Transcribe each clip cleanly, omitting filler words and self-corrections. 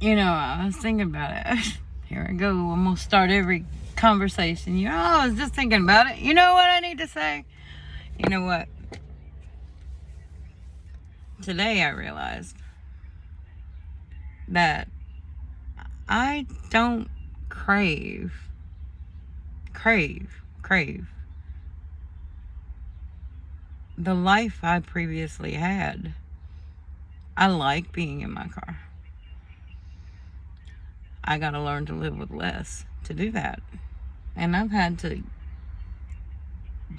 I was thinking about it. Here I go. I'm going to start every conversation. I was just thinking about it. You know what I need to say? You know what? Today I realized that I don't crave the life I previously had. I like being in my car. I gotta learn to live with less to do that. And I've had to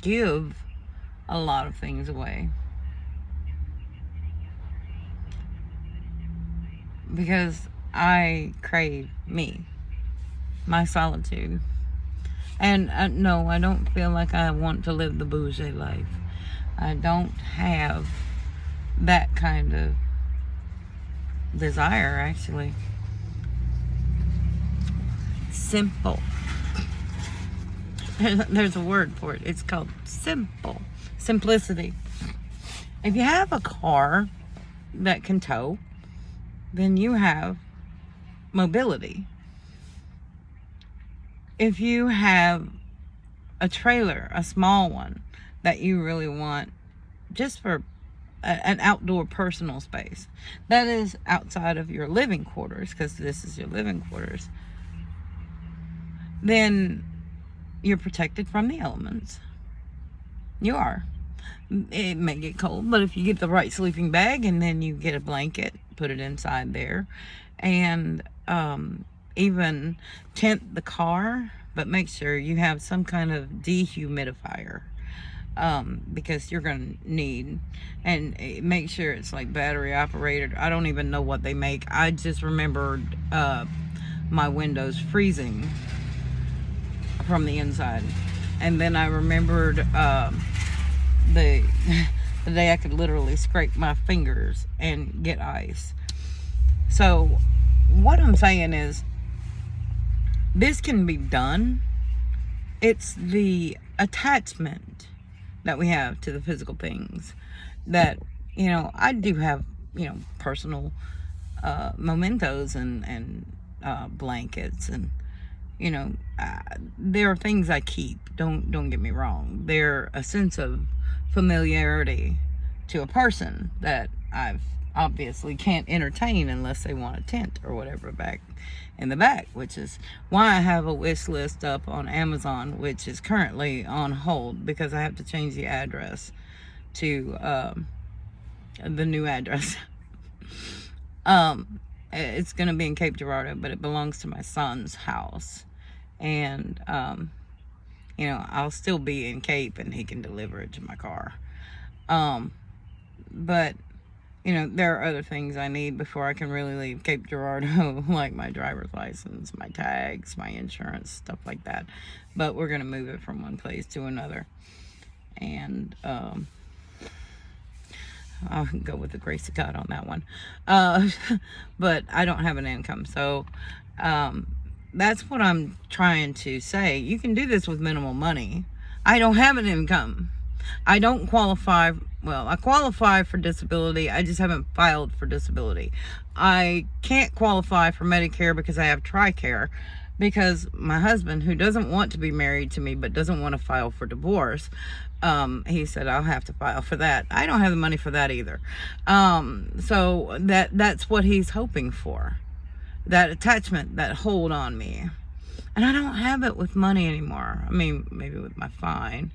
give a lot of things away. Because I crave me, my solitude. And no, I don't feel like I want to live the bougie life. I don't have that kind of desire, actually. Simple. There's a word for it. It's called simple. Simplicity. If you have a car that can tow, then you have mobility. If you have a trailer, a small one, that you really want just for an outdoor personal space, that is outside of your living quarters, because this is your living quarters, then you're protected from the elements. You are. It may get cold, but if you get the right sleeping bag and then you get a blanket, put it inside there, and even tint the car, but make sure you have some kind of dehumidifier, because you're going to need, and make sure it's like battery operated. I don't even know what they make. I just remembered my windows freezing from the inside, and then I remembered the day I could literally scrape my fingers and get ice. So what I'm saying is, this can be done. It's the attachment that we have to the physical things that, I do have, personal mementos and blankets, and there are things I keep. Don't get me wrong. They're a sense of familiarity to a person that I've obviously can't entertain unless they want a tent or whatever back in the back, which is why I have a wish list up on Amazon, which is currently on hold because I have to change the address to the new address. It's going to be in Cape Girardeau, but it belongs to my son's house. And, I'll still be in Cape and he can deliver it to my car. But, there are other things I need before I can really leave Cape Girardeau, like my driver's license, my tags, my insurance, stuff like that. But we're going to move it from one place to another. And, I'll go with the grace of God on that one. But I don't have an income. So, that's what I'm trying to say. You can do this with minimal money. I don't have an income. I don't qualify. Well, I qualify for disability. I just haven't filed for disability. I can't qualify for Medicare because I have TRICARE, because my husband, who doesn't want to be married to me but doesn't want to file for divorce, he said I'll have to file for that. I don't have the money for that either. So that's what he's hoping for. That attachment, that hold on me. And I don't have it with money anymore. I mean, maybe with my fine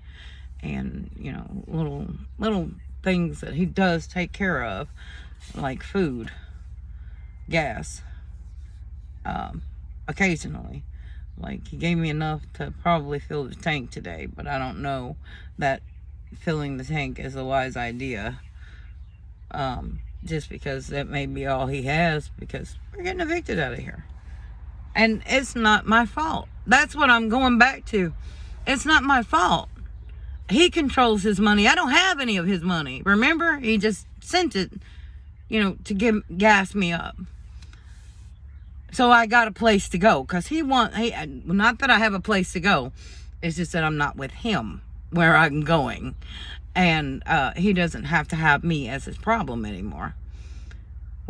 and, little things that he does take care of, like food, gas, occasionally. Like, he gave me enough to probably fill the tank today, but I don't know that filling the tank is a wise idea. Just because that may be all he has, because we're getting evicted out of here. And it's not my fault. That's what I'm going back to. It's not my fault. He controls his money. I don't have any of his money. Remember? He just sent it, to gas me up. So I got a place to go. Because not that I have a place to go. It's just that I'm not with him where I'm going. And he doesn't have to have me as his problem anymore.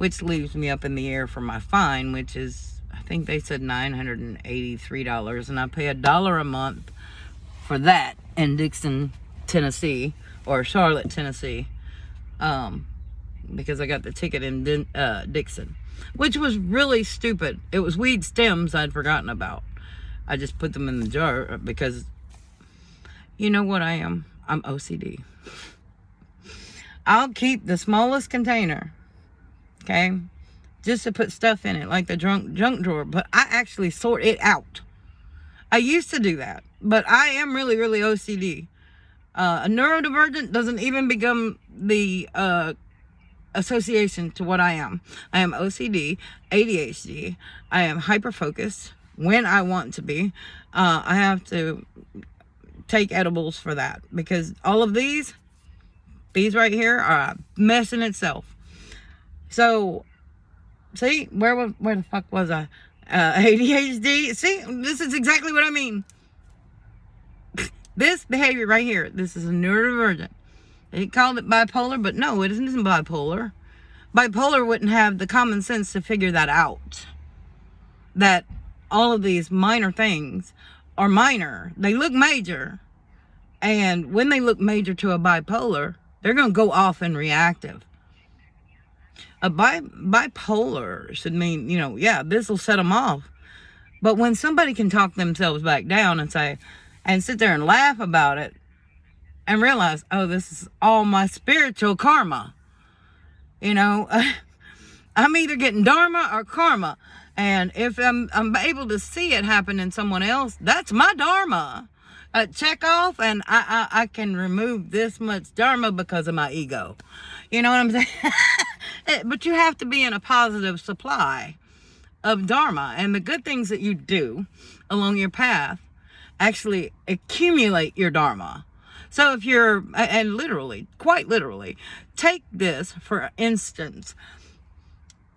which leaves me up in the air for my fine, which is, I think they said $983, and I pay $1 a month for that in Dixon, Tennessee, or Charlotte, Tennessee, because I got the ticket in Dixon, which was really stupid. It was weed stems I'd forgotten about. I just put them in the jar because you know what I am? I'm OCD. I'll keep the smallest container, okay, just to put stuff in it, like the junk drawer, but I actually sort it out. I used to do that, but I am really, really OCD. A neurodivergent doesn't even become the association to what I am. I am OCD, ADHD. I am hyper-focused when I want to be. I have to take edibles for that, because all of these right here are a mess in itself. So, see, where the fuck was I? ADHD. See, this is exactly what I mean. This behavior right here, this is a neurodivergent. They called it bipolar, but no, it isn't bipolar. Bipolar wouldn't have the common sense to figure that out. That all of these minor things are minor. They look major. And when they look major to a bipolar, they're going to go off and reactive. A bipolar should mean, yeah, this will set them off. But when somebody can talk themselves back down and say, and sit there and laugh about it and realize, oh, this is all my spiritual karma. I'm either getting dharma or karma. And if I'm able to see it happen in someone else, that's my dharma. Check off, and I can remove this much dharma because of my ego. You know what I'm saying? But you have to be in a positive supply of dharma. And the good things that you do along your path actually accumulate your dharma. So if you're, and literally, quite literally, take this for instance.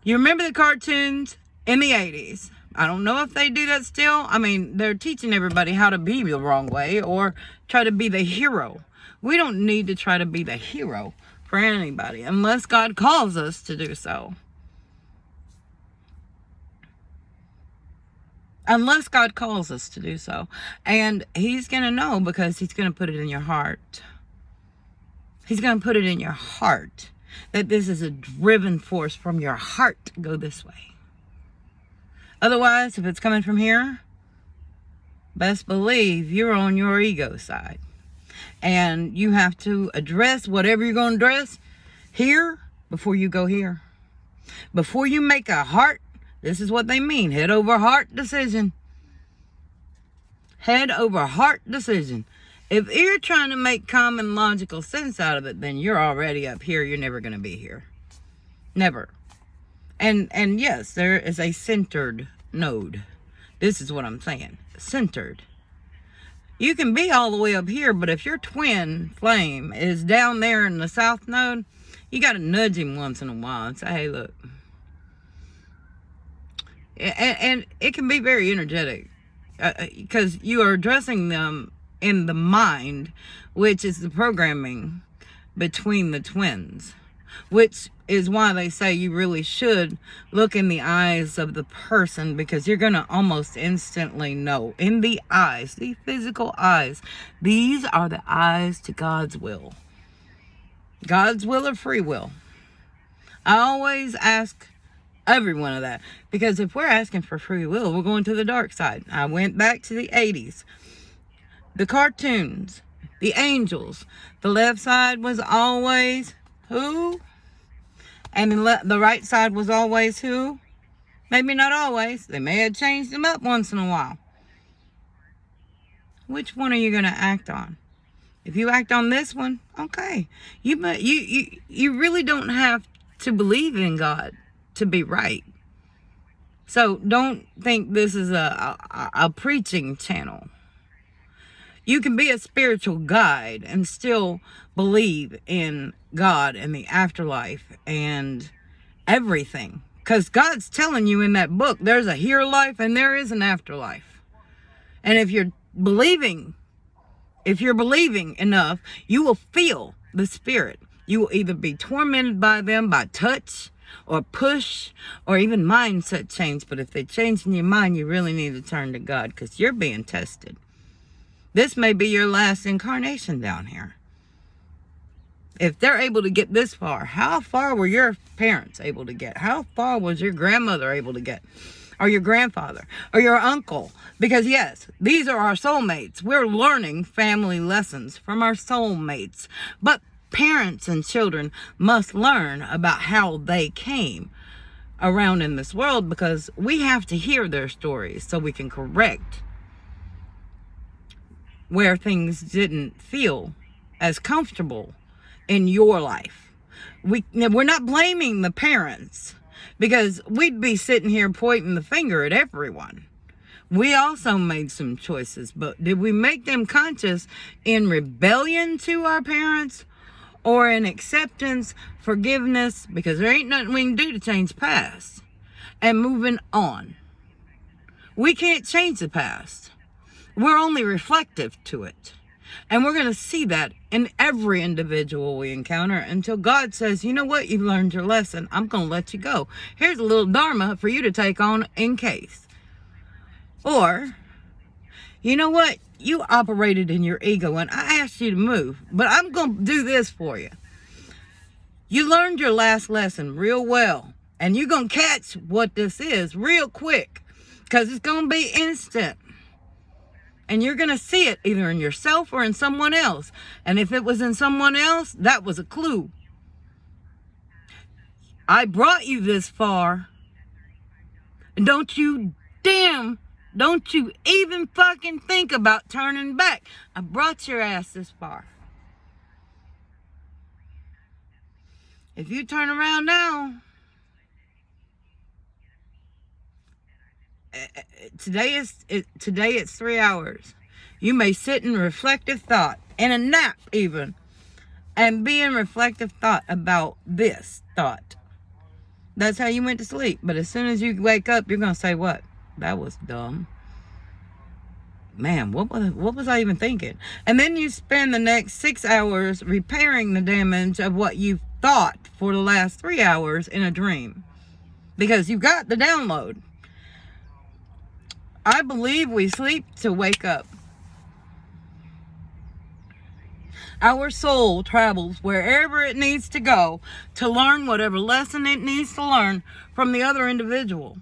You remember the cartoons in the 80s? I don't know if they do that still. I mean, they're teaching everybody how to be the wrong way or try to be the hero. We don't need to try to be the hero for anybody unless God calls us to do so. Unless God calls us to do so. And He's going to know, because He's going to put it in your heart. He's going to put it in your heart that this is a driven force from your heart to go this way. Otherwise, if it's coming from here, best believe you're on your ego side. And you have to address whatever you're going to address here before you go here. Before you make a heart, this is what they mean, head over heart decision. Head over heart decision. If you're trying to make common logical sense out of it, then you're already up here. You're never going to be here. Never. And yes, there is a centered node. This is what I'm saying. Centered. You can be all the way up here, but if your twin flame is down there in the south node, you got to nudge him once in a while and say, hey, look. And it can be very energetic because you are addressing them in the mind, which is the programming between the twins, which is why they say you really should look in the eyes of the person, because you're going to almost instantly know in the eyes, the physical eyes. These are the eyes to God's will. God's will or free will. I always ask everyone of that, because if we're asking for free will, we're going to the dark side. I went back to the 80s. The cartoons, the angels. The left side was always who? And the right side was always who? Maybe not always. They may have changed them up once in a while. Which one are you going to act on? If you act on this one, okay. You really don't have to believe in God to be right. So don't think this is a preaching channel. You can be a spiritual guide and still believe in God and the afterlife and everything. Because God's telling you in that book, there's a here life and there is an afterlife. And if you're believing enough, you will feel the spirit. You will either be tormented by them by touch, or push or even mindset change. But if they change in your mind, you really need to turn to God, because you're being tested. This may be your last incarnation down here. If they're able to get this far, how far were your parents able to get? How far was your grandmother able to get? Or your grandfather? Or your uncle? Because yes, these are our soulmates. We're learning family lessons from our soulmates. But parents and children must learn about how they came around in this world, because we have to hear their stories so we can correct where things didn't feel as comfortable in your life. We're not blaming the parents, because we'd be sitting here pointing the finger at everyone. We also made some choices, but did we make them conscious in rebellion to our parents, or in acceptance, forgiveness? Because there ain't nothing we can do to change the past, and moving on. We can't change the past. We're only reflective to it. And we're going to see that in every individual we encounter, until God says, you know what, you've learned your lesson. I'm going to let you go. Here's a little dharma for you to take on in case. Or, you know what, you operated in your ego and I asked you to move, but I'm going to do this for you. You learned your last lesson real well, and you're going to catch what this is real quick, because it's going to be instant. And you're going to see it either in yourself or in someone else. And if it was in someone else, that was a clue. I brought you this far. And don't you even fucking think about turning back. I brought your ass this far. If you turn around now, today it's 3 hours. You may sit in reflective thought, in a nap even, and be in reflective thought about this thought. That's how you went to sleep. But as soon as you wake up, you're going to say, what? That was dumb. Man, what was I even thinking? And then you spend the next 6 hours repairing the damage of what you thought for the last 3 hours in a dream, because you got the download. I believe we sleep to wake up. Our soul travels wherever it needs to go to learn whatever lesson it needs to learn from the other individual.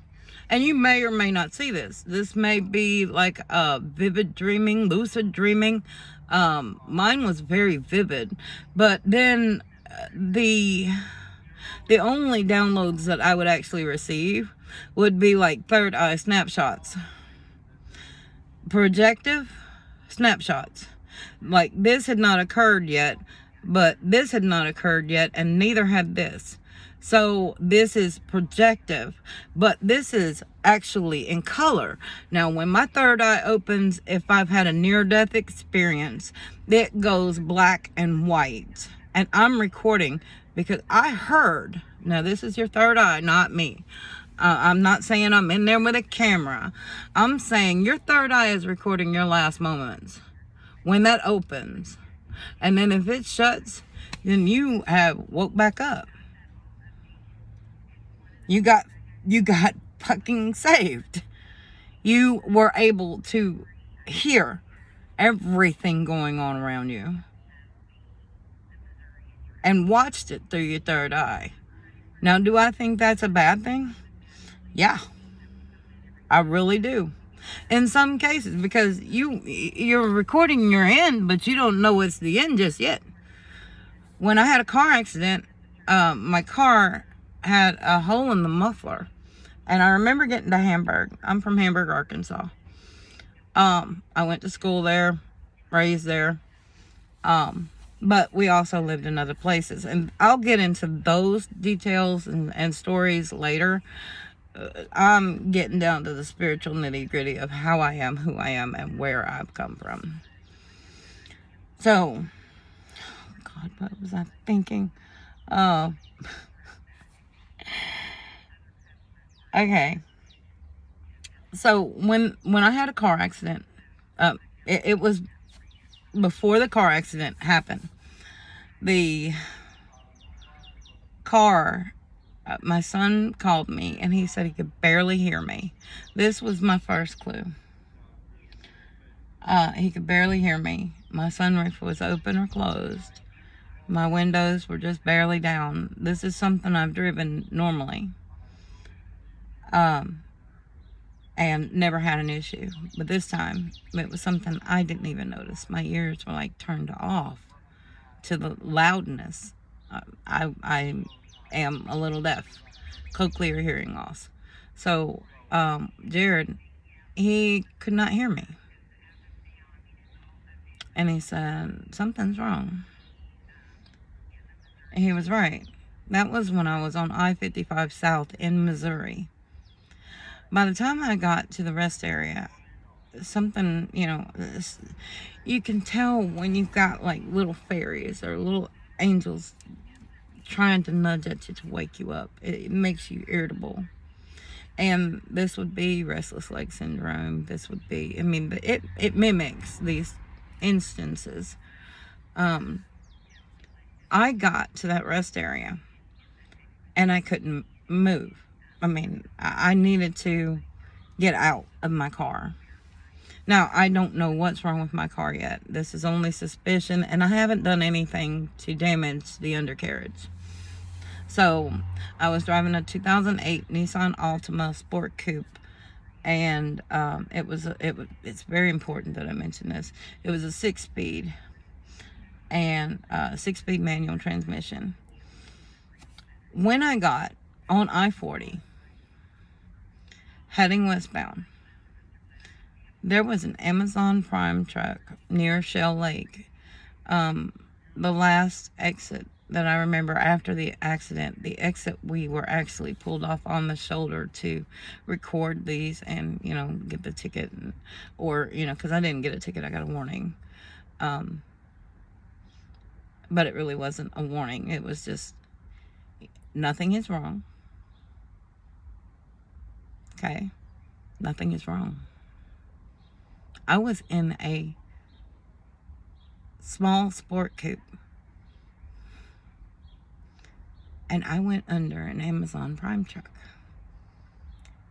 And you may or may not see this. This may be like vivid dreaming, lucid dreaming. Mine was very vivid. But then the only downloads that I would actually receive would be like third eye snapshots. Projective snapshots. Like this had not occurred yet, but this had not occurred yet, and neither had this. So this is projective, but this is actually in color. Now, when my third eye opens, if I've had a near-death experience, it goes black and white. And I'm recording because I heard, now this is your third eye, not me. I'm not saying I'm in there with a camera. I'm saying your third eye is recording your last moments when that opens. And then if it shuts, then you have woke back up. You got fucking saved. You were able to hear everything going on around you and watched it through your third eye. Now, do I think that's a bad thing? Yeah, I really do. In some cases, because you're recording your end, but you don't know it's the end just yet. When I had a car accident, my car had a hole in the muffler. And I remember getting to Hamburg. I'm from Hamburg, Arkansas. I went to school there, raised there. But we also lived in other places. And I'll get into those details and stories later. I'm getting down to the spiritual nitty-gritty of how I am, who I am, and where I've come from. So, God, what was I thinking? Okay. So, when I had a car accident, it was before the car accident happened. The car My son called me and he said he could barely hear me. This was my first clue. He could barely hear me. My sunroof was open or closed. My windows were just barely down. This is something I've driven normally. And never had an issue. But this time, it was something I didn't even notice. My ears were like turned off to the loudness. I am a little deaf, cochlear hearing loss. So, Jared, he could not hear me. And he said, something's wrong. And he was right. That was when I was on I-55 South in Missouri. By the time I got to the rest area, something, you can tell when you've got like little fairies or little angels trying to nudge at you to wake you up. It makes you irritable. And this would be restless leg syndrome. This would be, it mimics these instances. I got to that rest area and I couldn't move. I needed to get out of my car. Now, I don't know what's wrong with my car yet. This is only suspicion, and I haven't done anything to damage the undercarriage. So, I was driving a 2008 Nissan Altima Sport Coupe, and it's very important that I mention this. It was a 6-speed and 6-speed manual transmission. When I got on I-40, heading westbound, there was an Amazon Prime truck near Shell Lake. The last exit that I remember after the accident, the exit we were actually pulled off on the shoulder to record these and, get the ticket. Because I didn't get a ticket, I got a warning. But it really wasn't a warning. It was just, nothing is wrong. Okay? Nothing is wrong. I was in a small sport coupe. And I went under an Amazon Prime truck.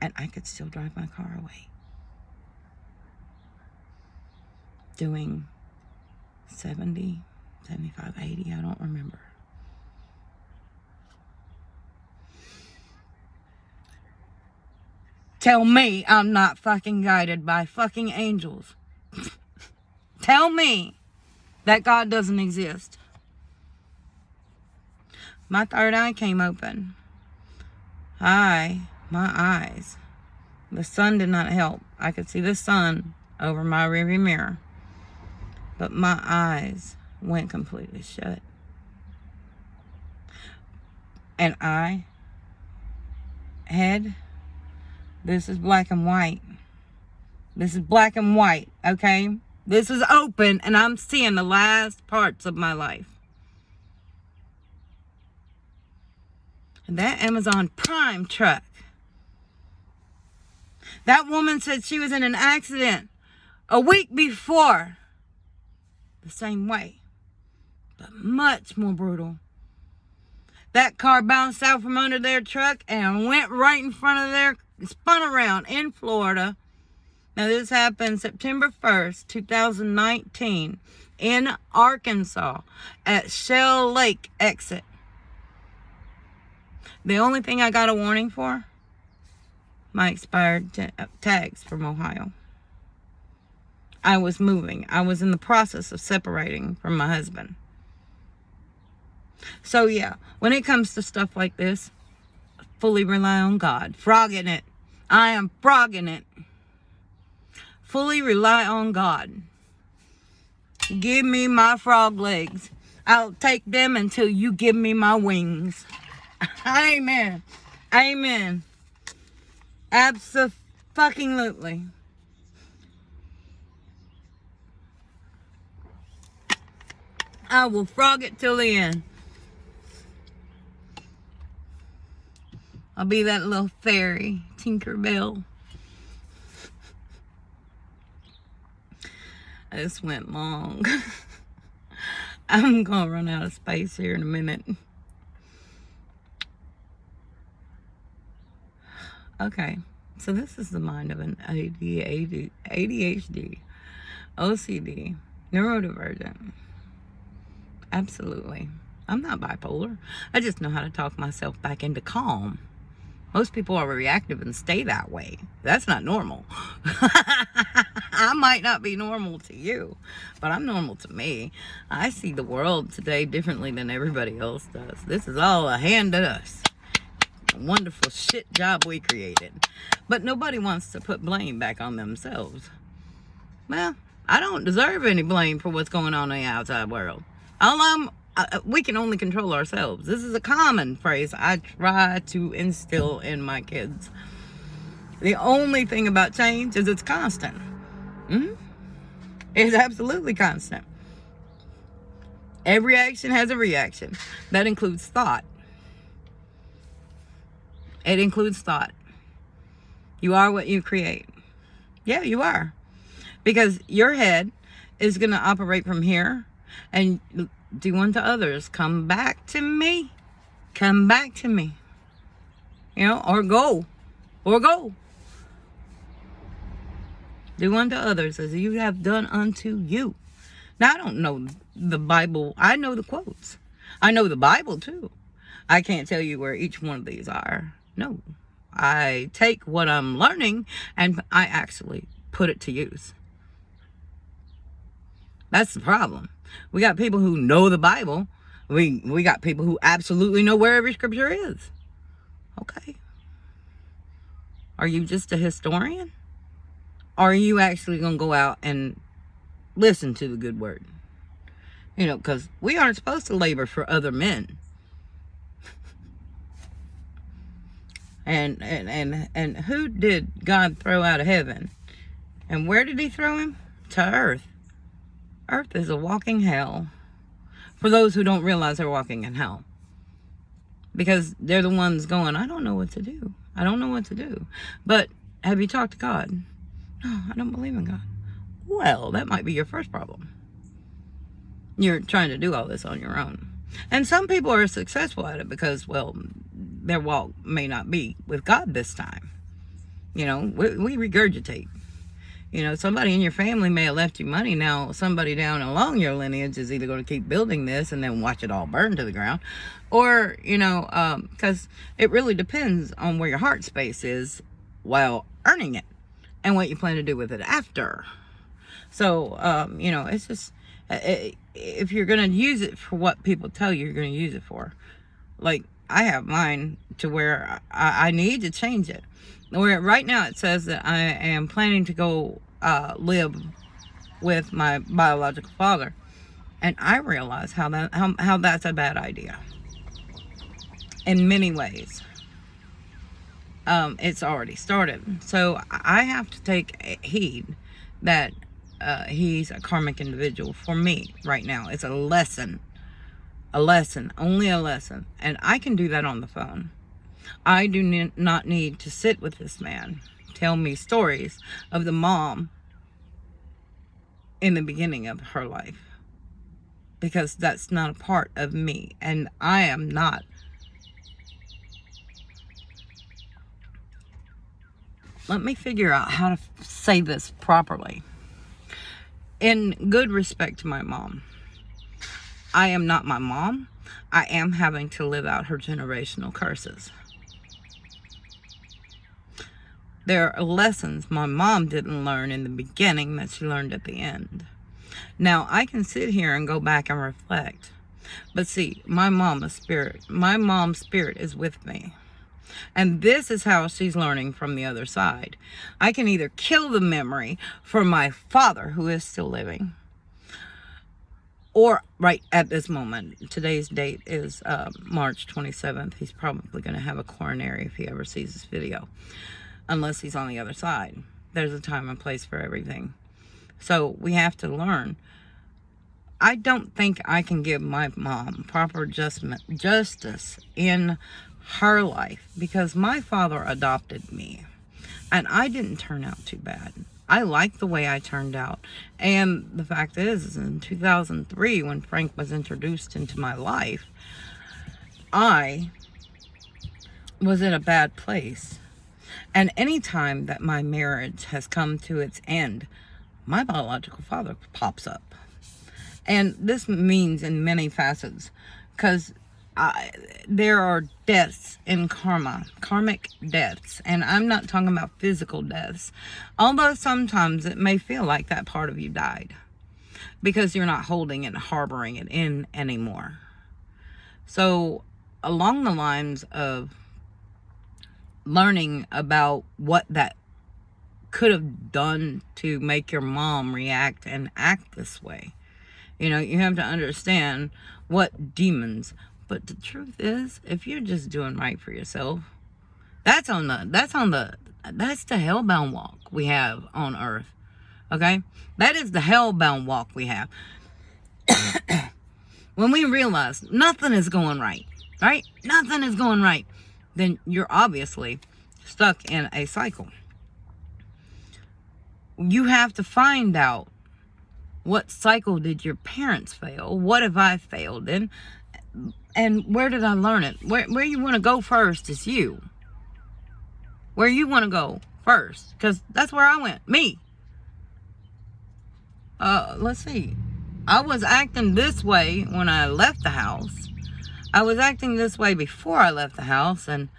And I could still drive my car away. Doing 70, 75, 80, I don't remember. Tell me I'm not fucking guided by fucking angels. Tell me that God doesn't exist. My third eye came open. My eyes. The sun did not help. I could see the sun over my rearview mirror. But my eyes went completely shut. And this is black and white. This is black and white, okay? This is open, and I'm seeing the last parts of my life. And that Amazon Prime truck. That woman said she was in an accident a week before. The same way, but much more brutal. That car bounced out from under their truck and went right in front of their, spun around in Florida. Now this happened September 1st, 2019 in Arkansas at Shell Lake exit. The only thing I got a warning for, my expired tags from Ohio. I was moving. I was in the process of separating from my husband. So yeah, when it comes to stuff like this, fully rely on God. Frogging it. I am frogging it. Fully rely on God. Give me my frog legs. I'll take them until you give me my wings. Amen. Amen. Abso-fucking-lutely. I will frog it till the end. I'll be that little fairy, Tinkerbell. This went long. I'm gonna run out of space here in a minute. Okay, so this is the mind of an ADHD, OCD, neurodivergent. Absolutely. I'm not bipolar. I just know how to talk myself back into calm. Most people are reactive and stay that way. That's not normal. I might not be normal to you, but I'm normal to me. I see the world today differently than everybody else does. This is all a hand to us. A wonderful shit job we created. But nobody wants to put blame back on themselves. Well, I don't deserve any blame for what's going on in the outside world. We can only control ourselves. This is a common phrase I try to instill in my kids. The only thing about change is it's constant. It's absolutely constant. Every action has a reaction. That includes thought. It includes thought. You are what you create. Yeah, you are. Because your head is going to operate from here and do unto others. Come back to me. Come back to me. You know, or go. Or go. Do unto others as you have done unto you. Now, I don't know the Bible. I know the quotes. I know the Bible, too. I can't tell you where each one of these are. No. I take what I'm learning and I actually put it to use. That's the problem. We got people who know the Bible. We got people who absolutely know where every scripture is. Okay. Are you just a historian? Or are you actually going to go out and listen to the good word? You know, because we aren't supposed to labor for other men. And who did God throw out of heaven? And where did he throw him? To earth. Earth is a walking hell for those who don't realize they're walking in hell. Because they're the ones going, I don't know what to do. I don't know what to do. But have you talked to God? No, I don't believe in God. Well, that might be your first problem. You're trying to do all this on your own. And some people are successful at it because, well, their walk may not be with God this time. You know, we regurgitate. You know, somebody in your family may have left you money. Now, somebody down along your lineage is either going to keep building this and then watch it all burn to the ground. Or, you know, because it really depends on where your heart space is while earning it and what you plan to do with it after. So, you know, it's just, if you're going to use it for what people tell you you're going to use it for. Like, I have mine to where I need to change it. Where right now it says that I am planning to go live with my biological father, and I realize how that's a bad idea. In many ways, it's already started. So I have to take heed that he's a karmic individual for me right now. It's a lesson, only a lesson, and I can do that on the phone. I do not need to sit with this man, tell me stories of the mom in the beginning of her life, because that's not a part of me, and I am not. Let me figure out how to say this properly. In good respect to my mom, I am not my mom. I am having to live out her generational curses. There are lessons my mom didn't learn in the beginning that she learned at the end. Now, I can sit here and go back and reflect. But see, my mom's spirit is with me. And this is how she's learning from the other side. I can either kill the memory for my father, who is still living, or right at this moment, today's date is March 27th. He's probably going to have a coronary if he ever sees this video. Unless he's on the other side. There's a time and place for everything. So we have to learn. I don't think I can give my mom proper justice in her life because my father adopted me. And I didn't turn out too bad. I like the way I turned out. And the fact is in 2003, when Frank was introduced into my life, I was in a bad place. And any time that my marriage has come to its end, my biological father pops up. And this means in many facets, because there are deaths in karmic deaths. And I'm not talking about physical deaths, although sometimes it may feel like that part of you died because you're not holding it, harboring it in anymore. So along the lines of learning about what that could have done to make your mom react and act this way, you have to understand what demons. But the truth is, if you're just doing right for yourself, that's the hellbound walk we have on earth. Okay? That is the hellbound walk we have. When we realize nothing is going right, right? Nothing is going right, then you're obviously stuck in a cycle. You have to find out, what cycle did your parents fail? What have I failed in? And where did I learn it? Where you want to go first is you. Where you want to go first. Because that's where I went. Me. Let's see. I was acting this way when I left the house. I was acting this way before I left the house. And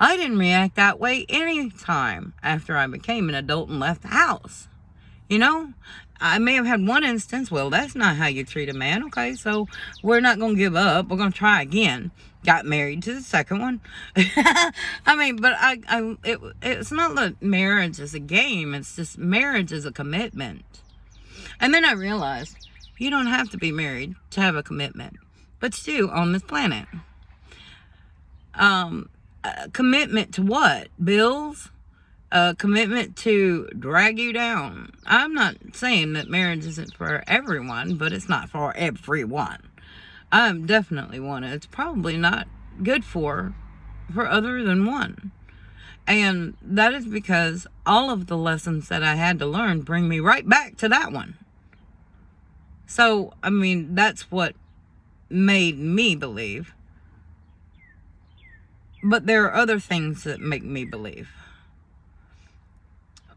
I didn't react that way any time after I became an adult and left the house. I may have had one instance, well, that's not how you treat a man. Okay, so we're not going to give up. We're going to try again. Got married to the second one. I mean, but it's not that marriage is a game. It's just marriage is a commitment. And then I realized you don't have to be married to have a commitment. But you do on this planet. Commitment to what? Bills? A commitment to drag you down. I'm not saying that marriage isn't for everyone, but it's not for everyone. I'm definitely one. It's probably not good for other than one. And that is because all of the lessons that I had to learn bring me right back to that one. So, I mean, that's what made me believe. But there are other things that make me believe.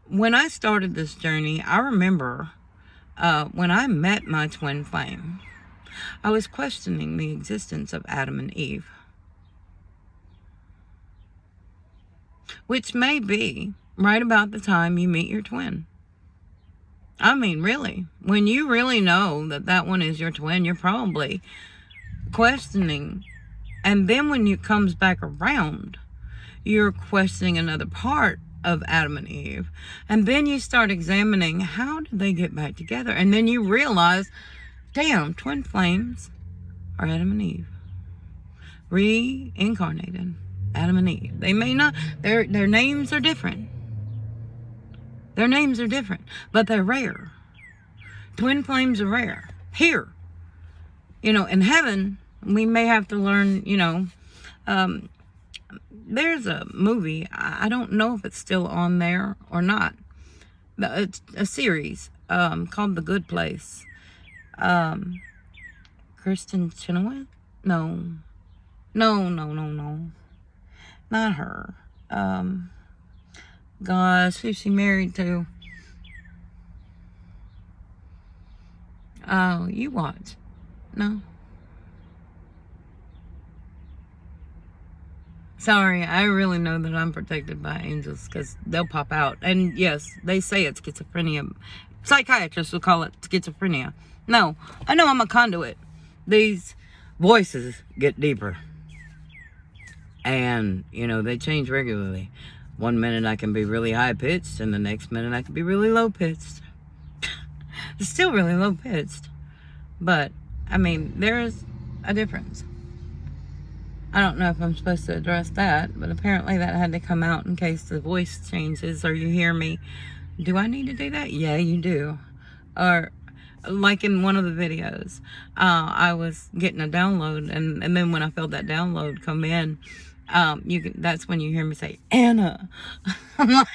When I started this journey, I remember when I met my twin flame, I was questioning the existence of Adam and Eve. Which may be right about the time you meet your twin. I mean, really. When you really know that one is your twin, you're probably questioning. And then when it comes back around, you're questioning another part of Adam and Eve. And then you start examining, how did they get back together? And then you realize, damn, twin flames are Adam and Eve. Reincarnated Adam and Eve. They may not, their names are different. Their names are different, but they're rare. Twin flames are rare. Here, in heaven, we may have to learn, there's a movie, I don't know if it's still on there or not. It's a series called The Good Place. Kristen Chenoweth? No. Not her. Gosh, who's she married to? Oh, you watch. No? Sorry, I really know that I'm protected by angels because they'll pop out. And yes, they say it's schizophrenia. Psychiatrists will call it schizophrenia. No, I know I'm a conduit. These voices get deeper. And, they change regularly. One minute I can be really high-pitched, and the next minute I can be really low-pitched. It's still really low-pitched. But, I mean, there's a difference. I don't know if I'm supposed to address that, but apparently that had to come out in case the voice changes or you hear me. Do I need to do that? Yeah, you do. Or, like in one of the videos, I was getting a download, and then when I felt that download come in, that's when you hear me say, Anna. I'm like,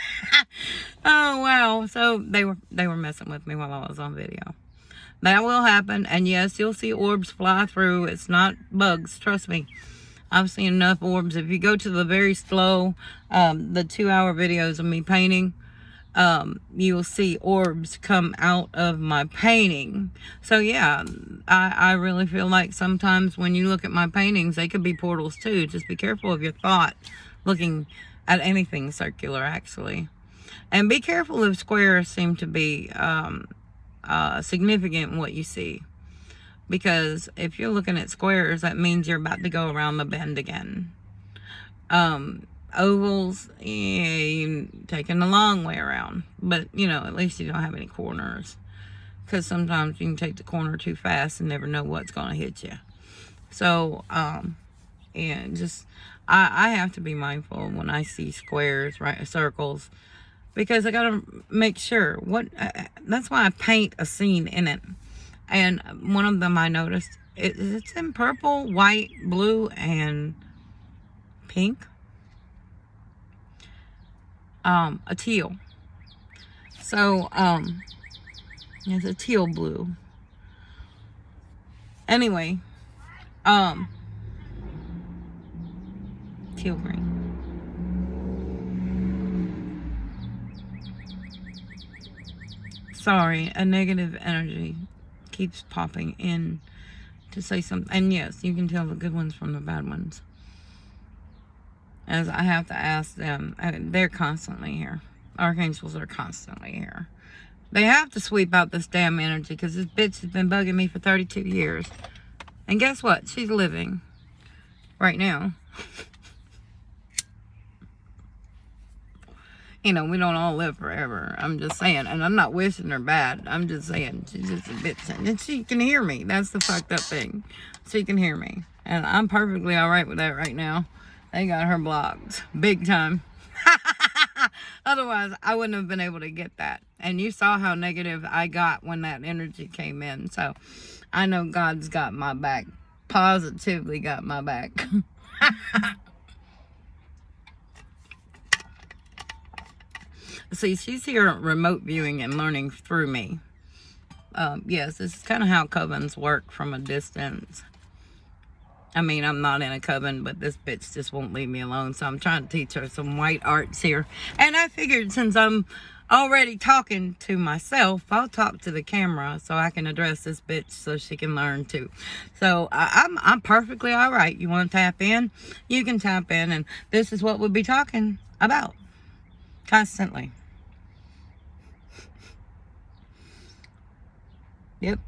oh, wow. So they were messing with me while I was on video. That will happen. And yes, you'll see orbs fly through. It's not bugs. Trust me. I've seen enough orbs. If you go to the very slow, the 2-hour videos of me painting, you will see orbs come out of my painting. So yeah, I really feel like sometimes when you look at my paintings, they could be portals too. Just be careful of your thought looking at anything circular, actually. And be careful if squares seem to be significant in what you see. Because if you're looking at squares, that means you're about to go around the bend again. Ovals, yeah, you're taking the long way around. But, you know, at least you don't have any corners. Because sometimes you can take the corner too fast and never know what's going to hit you. So, yeah, just, I have to be mindful when I see squares, right, circles. Because I got to make sure. That's why I paint a scene in it. And one of them I noticed, it's in purple, white, blue, and pink. A teal. So, it's a teal blue. Anyway, teal green. Sorry, a negative energy keeps popping in to say something. And yes, you can tell the good ones from the bad ones. As I have to ask them, they're constantly here. Archangels are constantly here. They have to sweep out this damn energy because this bitch has been bugging me for 32 years. And guess what? She's living right now. You know, we don't all live forever. I'm just saying. And I'm not wishing her bad. I'm just saying she's just a bitch. And she can hear me. That's the fucked up thing. She can hear me. And I'm perfectly alright with that right now. They got her blocked. Big time. Otherwise, I wouldn't have been able to get that. And you saw how negative I got when that energy came in. So, I know God's got my back. Positively got my back. See, she's here remote viewing and learning through me. Yes, this is kind of how covens work from a distance. I mean, I'm not in a coven, but this bitch just won't leave me alone. So I'm trying to teach her some white arts here. And I figured since I'm already talking to myself, I'll talk to the camera so I can address this bitch so she can learn too. So I'm perfectly all right. You want to tap in? You can tap in. And this is what we'll be talking about constantly. Yep.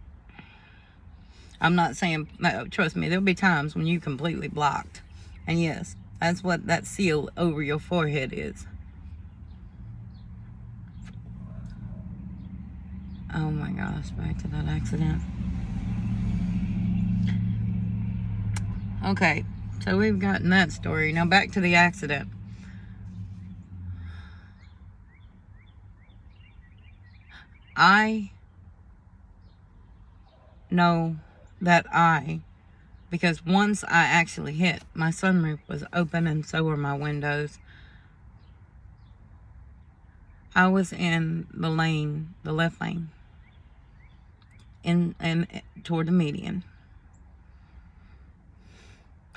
I'm not saying, trust me, there'll be times when you completely blocked. And yes, that's what that seal over your forehead is. Oh my gosh, back to that accident. Okay, so we've gotten that story. Now back to the accident. I know that because once I actually hit, my sunroof was open and so were my windows. I was in the lane, the left lane, and toward the median.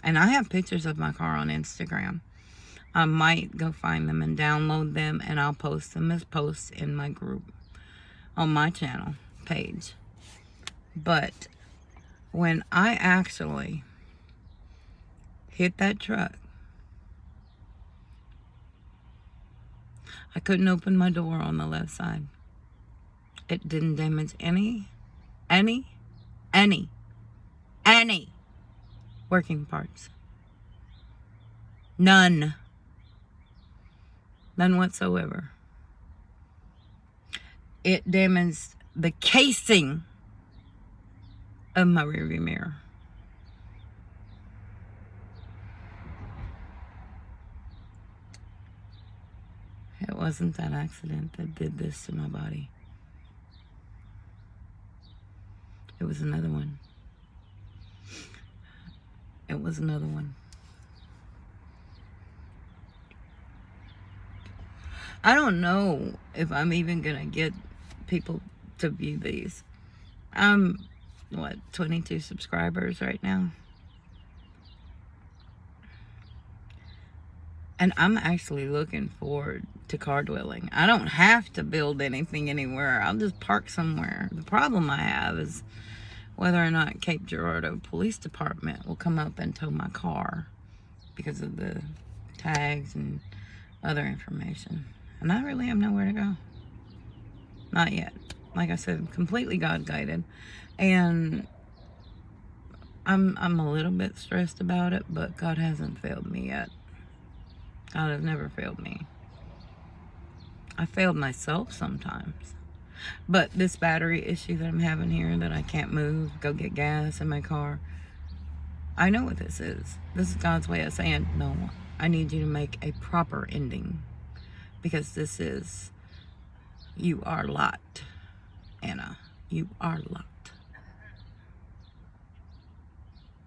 And I have pictures of my car on Instagram. I might go find them and download them, and I'll post them as posts in my group on my channel page. But when I actually hit that truck, I couldn't open my door on the left side. It didn't damage any working parts. None whatsoever. It damaged the casing of my rearview mirror. It wasn't that accident that did this to my body. It was another one. It was another one. I don't know if I'm even gonna get people to view these. I'm 22 subscribers right now. And I'm actually looking forward to car dwelling. I don't have to build anything anywhere. I'll just park somewhere. The problem I have is whether or not Cape Girardeau Police Department will come up and tow my car because of the tags and other information. And I really have nowhere to go. Not yet. Like I said, completely God guided. And I'm a little bit stressed about it, but God hasn't failed me yet. God has never failed me. I failed myself sometimes. But this battery issue that I'm having here, that I can't move, go get gas in my car, I know what this is. This is God's way of saying, no, I need you to make a proper ending. Because this is, you are Lot, Anna. You are Lot.